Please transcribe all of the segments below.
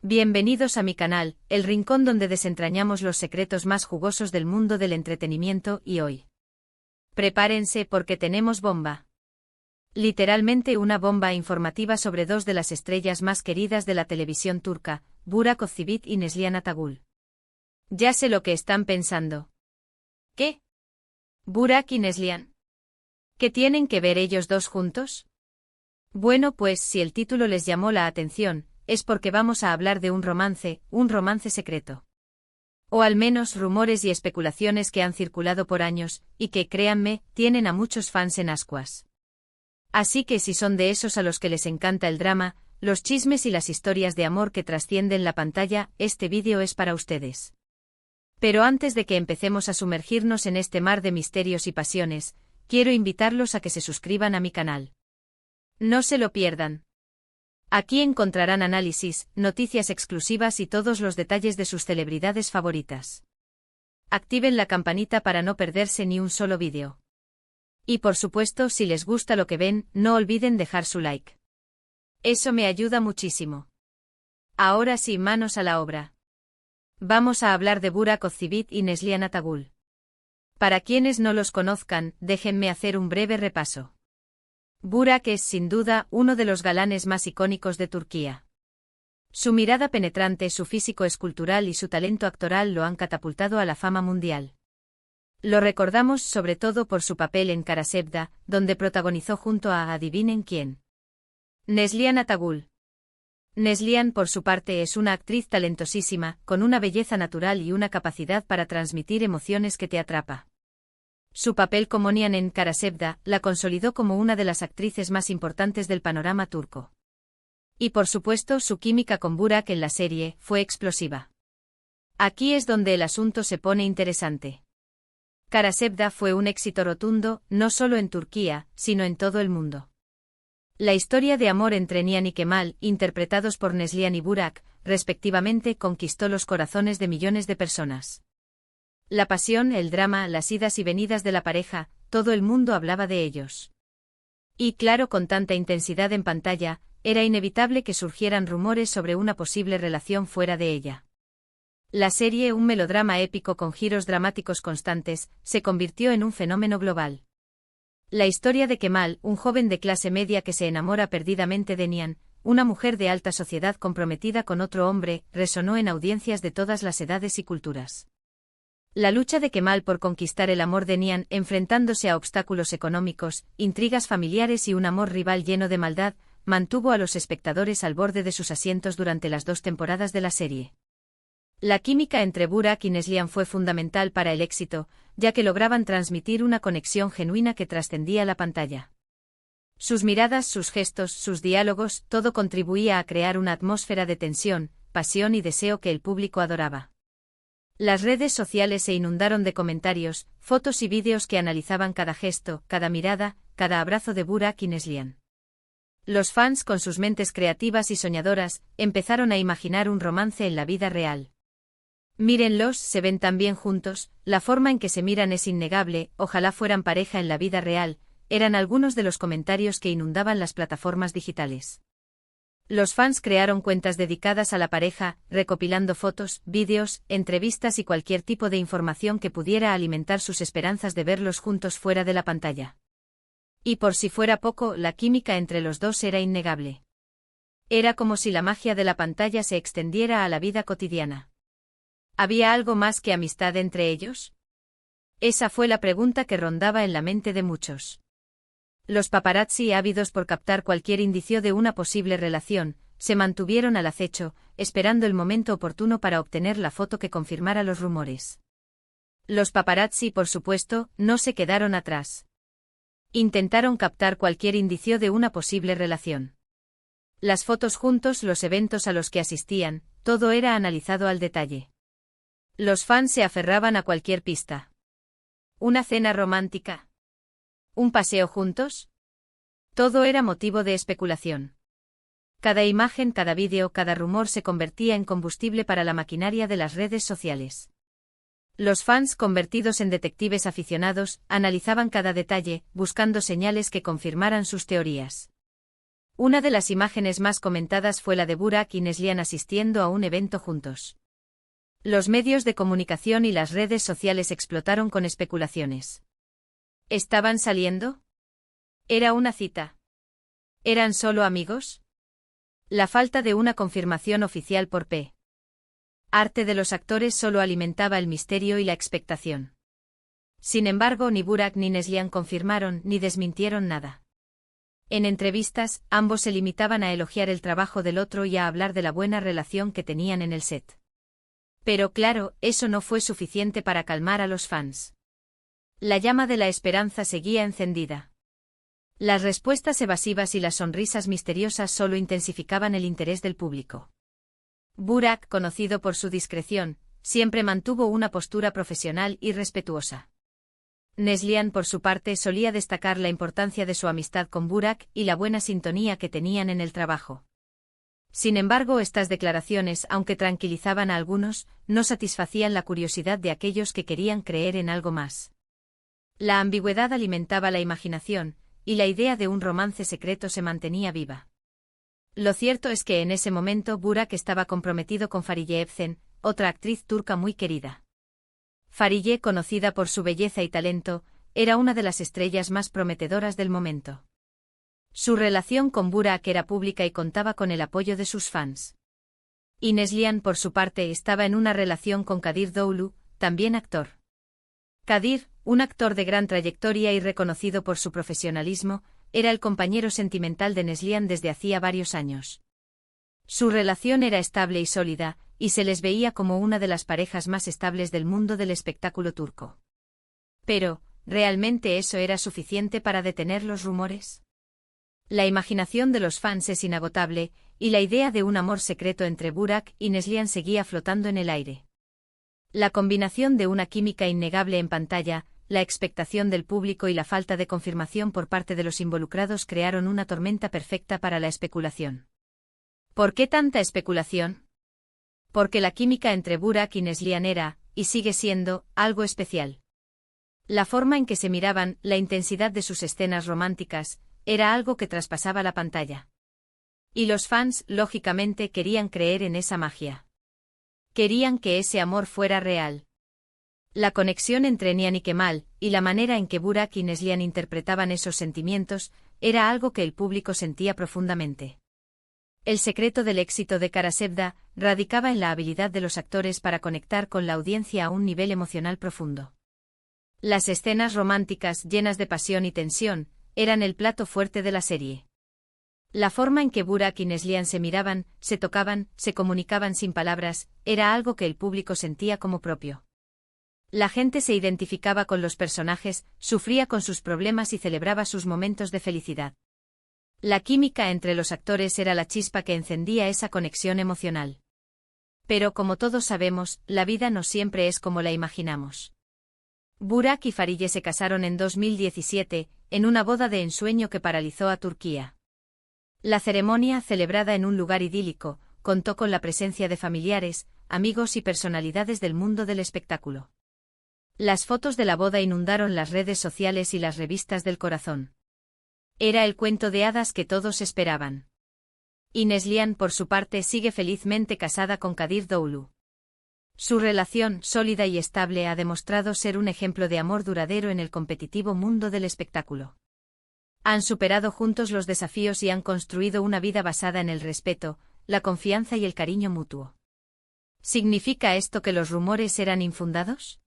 Bienvenidos a mi canal, el rincón donde desentrañamos los secretos más jugosos del mundo del entretenimiento y hoy. Prepárense porque tenemos bomba. Literalmente una bomba informativa sobre dos de las estrellas más queridas de la televisión turca, Burak Özçivit y Neslihan Atagul. Ya sé lo que están pensando. ¿Qué? ¿Burak y Neslihan? ¿Qué tienen que ver ellos dos juntos? Bueno, pues si el título les llamó la atención, es porque vamos a hablar de un romance secreto. O al menos rumores y especulaciones que han circulado por años, y que, créanme, tienen a muchos fans en ascuas. Así que si son de esos a los que les encanta el drama, los chismes y las historias de amor que trascienden la pantalla, este vídeo es para ustedes. Pero antes de que empecemos a sumergirnos en este mar de misterios y pasiones, quiero invitarlos a que se suscriban a mi canal. No se lo pierdan. Aquí encontrarán análisis, noticias exclusivas y todos los detalles de sus celebridades favoritas. Activen la campanita para no perderse ni un solo vídeo. Y por supuesto, si les gusta lo que ven, no olviden dejar su like. Eso me ayuda muchísimo. Ahora sí, manos a la obra. Vamos a hablar de Burak Özçivit y Neslihan Atagul. Para quienes no los conozcan, déjenme hacer un breve repaso. Burak es sin duda uno de los galanes más icónicos de Turquía. Su mirada penetrante, su físico escultural y su talento actoral lo han catapultado a la fama mundial. Lo recordamos sobre todo por su papel en Kara Sevda, donde protagonizó junto a adivinen quién. Neslihan Atagul. Neslihan, por su parte, es una actriz talentosísima, con una belleza natural y una capacidad para transmitir emociones que te atrapa. Su papel como Nihan en Kara Sevda la consolidó como una de las actrices más importantes del panorama turco. Y por supuesto, su química con Burak en la serie fue explosiva. Aquí es donde el asunto se pone interesante. Kara Sevda fue un éxito rotundo, no solo en Turquía, sino en todo el mundo. La historia de amor entre Nihan y Kemal, interpretados por Neslihan y Burak, respectivamente, conquistó los corazones de millones de personas. La pasión, el drama, las idas y venidas de la pareja, todo el mundo hablaba de ellos. Y claro, con tanta intensidad en pantalla, era inevitable que surgieran rumores sobre una posible relación fuera de ella. La serie, un melodrama épico con giros dramáticos constantes, se convirtió en un fenómeno global. La historia de Kemal, un joven de clase media que se enamora perdidamente de Nihan, una mujer de alta sociedad comprometida con otro hombre, resonó en audiencias de todas las edades y culturas. La lucha de Kemal por conquistar el amor de Nihan, enfrentándose a obstáculos económicos, intrigas familiares y un amor rival lleno de maldad, mantuvo a los espectadores al borde de sus asientos durante las 2 temporadas de la serie. La química entre Burak y Neslihan fue fundamental para el éxito, ya que lograban transmitir una conexión genuina que trascendía la pantalla. Sus miradas, sus gestos, sus diálogos, todo contribuía a crear una atmósfera de tensión, pasión y deseo que el público adoraba. Las redes sociales se inundaron de comentarios, fotos y vídeos que analizaban cada gesto, cada mirada, cada abrazo de Burak y Neslihan. Los fans, con sus mentes creativas y soñadoras, empezaron a imaginar un romance en la vida real. Mírenlos, se ven tan bien juntos, la forma en que se miran es innegable, ojalá fueran pareja en la vida real, eran algunos de los comentarios que inundaban las plataformas digitales. Los fans crearon cuentas dedicadas a la pareja, recopilando fotos, vídeos, entrevistas y cualquier tipo de información que pudiera alimentar sus esperanzas de verlos juntos fuera de la pantalla. Y por si fuera poco, la química entre los dos era innegable. Era como si la magia de la pantalla se extendiera a la vida cotidiana. ¿Había algo más que amistad entre ellos? Esa fue la pregunta que rondaba en la mente de muchos. Los paparazzi, ávidos por captar cualquier indicio de una posible relación, se mantuvieron al acecho, esperando el momento oportuno para obtener la foto que confirmara los rumores. Los paparazzi, por supuesto, no se quedaron atrás. Intentaron captar cualquier indicio de una posible relación. Las fotos juntos, los eventos a los que asistían, todo era analizado al detalle. Los fans se aferraban a cualquier pista. ¿Una cena romántica? ¿Un paseo juntos? Todo era motivo de especulación. Cada imagen, cada vídeo, cada rumor se convertía en combustible para la maquinaria de las redes sociales. Los fans, convertidos en detectives aficionados, analizaban cada detalle, buscando señales que confirmaran sus teorías. Una de las imágenes más comentadas fue la de Burak y Neslihan asistiendo a un evento juntos. Los medios de comunicación y las redes sociales explotaron con especulaciones. ¿Estaban saliendo? ¿Era una cita? ¿Eran solo amigos? La falta de una confirmación oficial por P. Arte de los actores solo alimentaba el misterio y la expectación. Sin embargo, ni Burak ni Neslihan confirmaron ni desmintieron nada. En entrevistas, ambos se limitaban a elogiar el trabajo del otro y a hablar de la buena relación que tenían en el set. Pero claro, eso no fue suficiente para calmar a los fans. La llama de la esperanza seguía encendida. Las respuestas evasivas y las sonrisas misteriosas solo intensificaban el interés del público. Burak, conocido por su discreción, siempre mantuvo una postura profesional y respetuosa. Neslihan, por su parte, solía destacar la importancia de su amistad con Burak y la buena sintonía que tenían en el trabajo. Sin embargo, estas declaraciones, aunque tranquilizaban a algunos, no satisfacían la curiosidad de aquellos que querían creer en algo más. La ambigüedad alimentaba la imaginación, y la idea de un romance secreto se mantenía viva. Lo cierto es que en ese momento Burak estaba comprometido con Fariye Evcen, otra actriz turca muy querida. Fariye, conocida por su belleza y talento, era una de las estrellas más prometedoras del momento. Su relación con Burak era pública y contaba con el apoyo de sus fans. Y Neslihan, por su parte, estaba en una relación con Kadir Doğulu, también actor. Kadir, un actor de gran trayectoria y reconocido por su profesionalismo, era el compañero sentimental de Neslihan desde hacía varios años. Su relación era estable y sólida, y se les veía como una de las parejas más estables del mundo del espectáculo turco. Pero, ¿realmente eso era suficiente para detener los rumores? La imaginación de los fans es inagotable, y la idea de un amor secreto entre Burak y Neslihan seguía flotando en el aire. La combinación de una química innegable en pantalla, la expectación del público y la falta de confirmación por parte de los involucrados crearon una tormenta perfecta para la especulación. ¿Por qué tanta especulación? Porque la química entre Burak y Neslihan era, y sigue siendo, algo especial. La forma en que se miraban, la intensidad de sus escenas románticas, era algo que traspasaba la pantalla. Y los fans, lógicamente, querían creer en esa magia. Querían que ese amor fuera real. La conexión entre Nihan y Kemal, y la manera en que Burak y Neslihan interpretaban esos sentimientos, era algo que el público sentía profundamente. El secreto del éxito de Karasevda radicaba en la habilidad de los actores para conectar con la audiencia a un nivel emocional profundo. Las escenas románticas, llenas de pasión y tensión, eran el plato fuerte de la serie. La forma en que Burak y Neslihan se miraban, se tocaban, se comunicaban sin palabras, era algo que el público sentía como propio. La gente se identificaba con los personajes, sufría con sus problemas y celebraba sus momentos de felicidad. La química entre los actores era la chispa que encendía esa conexión emocional. Pero como todos sabemos, la vida no siempre es como la imaginamos. Burak y Fariye se casaron en 2017, en una boda de ensueño que paralizó a Turquía. La ceremonia, celebrada en un lugar idílico, contó con la presencia de familiares, amigos y personalidades del mundo del espectáculo. Las fotos de la boda inundaron las redes sociales y las revistas del corazón. Era el cuento de hadas que todos esperaban. Y Neslihan, por su parte, sigue felizmente casada con Kadir Doğulu. Su relación, sólida y estable, ha demostrado ser un ejemplo de amor duradero en el competitivo mundo del espectáculo. Han superado juntos los desafíos y han construido una vida basada en el respeto, la confianza y el cariño mutuo. ¿Significa esto que los rumores eran infundados?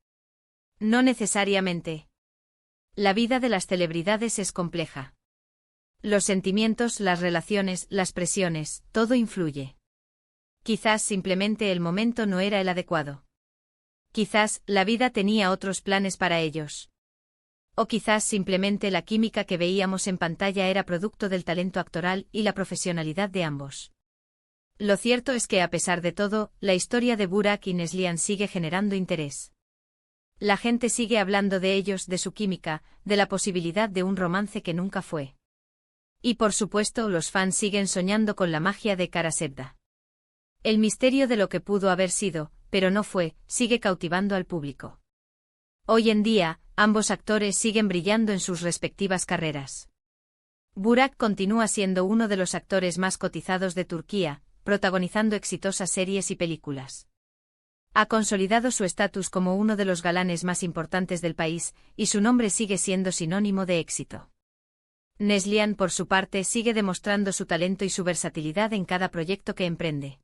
No necesariamente. La vida de las celebridades es compleja. Los sentimientos, las relaciones, las presiones, todo influye. Quizás simplemente el momento no era el adecuado. Quizás la vida tenía otros planes para ellos. O quizás simplemente la química que veíamos en pantalla era producto del talento actoral y la profesionalidad de ambos. Lo cierto es que a pesar de todo, la historia de Burak y Neslihan sigue generando interés. La gente sigue hablando de ellos, de su química, de la posibilidad de un romance que nunca fue. Y por supuesto, los fans siguen soñando con la magia de Karasevda. El misterio de lo que pudo haber sido, pero no fue, sigue cautivando al público. Hoy en día, ambos actores siguen brillando en sus respectivas carreras. Burak continúa siendo uno de los actores más cotizados de Turquía, protagonizando exitosas series y películas. Ha consolidado su estatus como uno de los galanes más importantes del país, y su nombre sigue siendo sinónimo de éxito. Neslihan, por su parte, sigue demostrando su talento y su versatilidad en cada proyecto que emprende.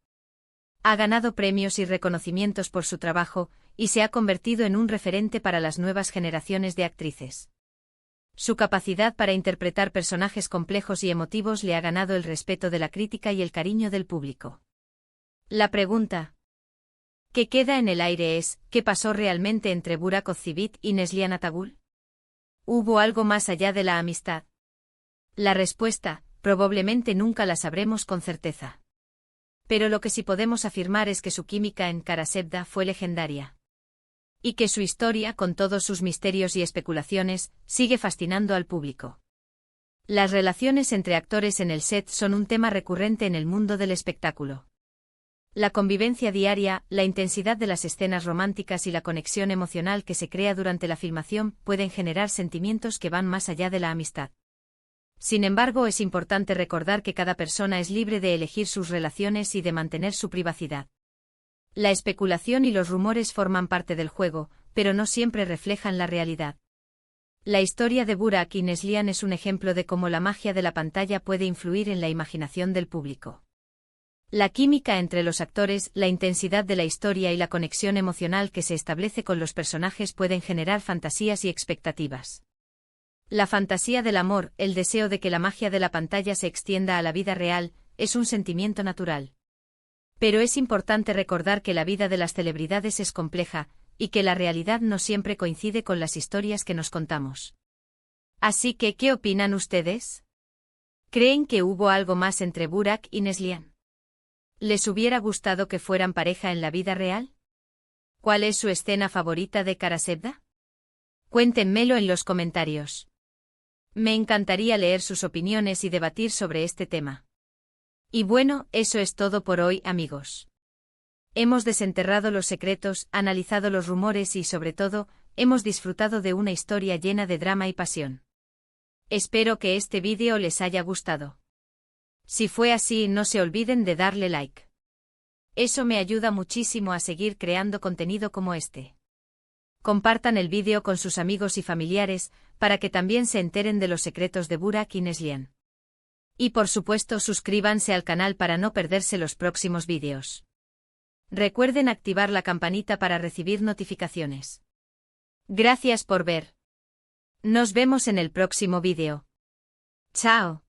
Ha ganado premios y reconocimientos por su trabajo, y se ha convertido en un referente para las nuevas generaciones de actrices. Su capacidad para interpretar personajes complejos y emotivos le ha ganado el respeto de la crítica y el cariño del público. La pregunta que queda en el aire es, ¿qué pasó realmente entre Burak Özçivit y Neslihan Atagül? ¿Hubo algo más allá de la amistad? La respuesta, probablemente nunca la sabremos con certeza. Pero lo que sí podemos afirmar es que su química en Karasevda fue legendaria. Y que su historia, con todos sus misterios y especulaciones, sigue fascinando al público. Las relaciones entre actores en el set son un tema recurrente en el mundo del espectáculo. La convivencia diaria, la intensidad de las escenas románticas y la conexión emocional que se crea durante la filmación pueden generar sentimientos que van más allá de la amistad. Sin embargo, es importante recordar que cada persona es libre de elegir sus relaciones y de mantener su privacidad. La especulación y los rumores forman parte del juego, pero no siempre reflejan la realidad. La historia de Burak y Neslihan es un ejemplo de cómo la magia de la pantalla puede influir en la imaginación del público. La química entre los actores, la intensidad de la historia y la conexión emocional que se establece con los personajes pueden generar fantasías y expectativas. La fantasía del amor, el deseo de que la magia de la pantalla se extienda a la vida real, es un sentimiento natural. Pero es importante recordar que la vida de las celebridades es compleja, y que la realidad no siempre coincide con las historias que nos contamos. Así que, ¿qué opinan ustedes? ¿Creen que hubo algo más entre Burak y Neslihan? ¿Les hubiera gustado que fueran pareja en la vida real? ¿Cuál es su escena favorita de Karasevda? Cuéntenmelo en los comentarios. Me encantaría leer sus opiniones y debatir sobre este tema. Y bueno, eso es todo por hoy, amigos. Hemos desenterrado los secretos, analizado los rumores y, sobre todo, hemos disfrutado de una historia llena de drama y pasión. Espero que este vídeo les haya gustado. Si fue así, no se olviden de darle like. Eso me ayuda muchísimo a seguir creando contenido como este. Compartan el vídeo con sus amigos y familiares, para que también se enteren de los secretos de Burak y Neslihan. Y por supuesto suscríbanse al canal para no perderse los próximos vídeos. Recuerden activar la campanita para recibir notificaciones. Gracias por ver. Nos vemos en el próximo vídeo. Chao.